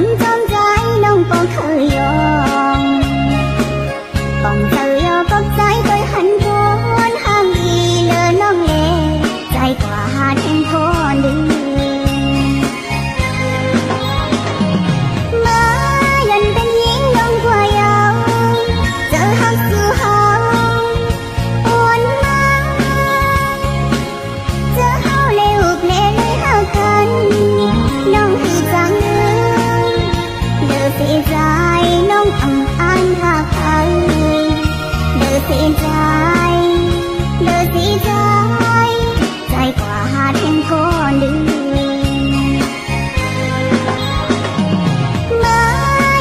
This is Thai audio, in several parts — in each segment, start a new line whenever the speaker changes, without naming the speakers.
นจอมใจน้องก็เคยยอมป้องเธอยอกับใจเคยหันโคนห่างอีเลอน้องเลใจกว่าหาแทงพอลืมมายันเป็นหญิงน้องกว่าเยาเจอหักสู่เฮาอ่อนมาเจอเฮาเลวเพลเลยหากันน้องคือจังเลยเดือเสียใจน้องอ่ำอ่านหาใครเดือเสียใจเดือเสียใจใจกว่าหาแทงพอลืมมา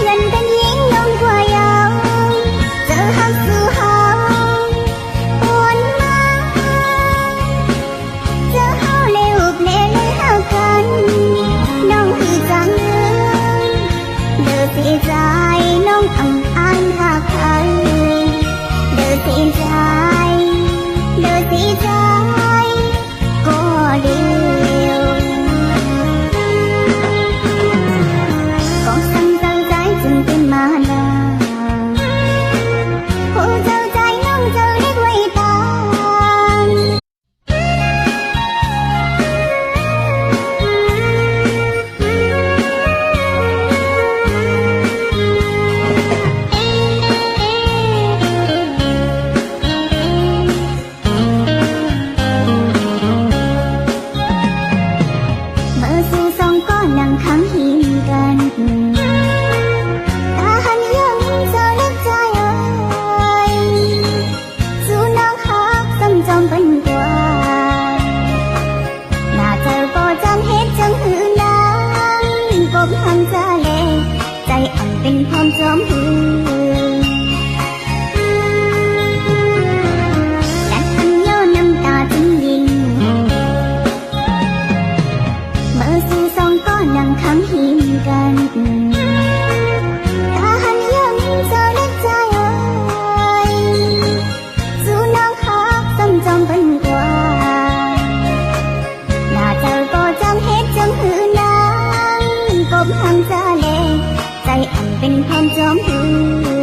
ยันเป็นหญิงน้องกว่าเยาเจอหักสู่เฮาอ่อนมาเจอเฮาเลวเพลเลยหากันน้องคือจังเลยเดือเสียใจน้องอ่ำอ่านหาใครเดือเสียใจเดือเสียใจก็เดียวก็สั่งเจ้าใจจนเป็นมาลาผู้เจ้าใจน้องเจ้าเล็กไว้ตามเมื่อสู่สองก็นั่งค้างหินกันตาหันยังเจ้าเล็กใจเอ่ยสู่น้องหักซ้ำจอมเป็นกว่าหน้าเธอก็จังเฮ็ดจังหือนางกบหังจะเล่ใจอ่อนเป็นพร้อมจอมหือและทันย้อนน้ำตาจึงยิงเมื่อสู่สองก็นั่งค้างหินกันตาหันยังเจ้าเล็กใจเอ่ยสู่น้องหักซ้ำจอมเป็นกว่าหน้าเธอก็จังเฮ็ดจังหือนางกบหังจะเล่ใจอ่อนเป็นพร้อมจอมหือ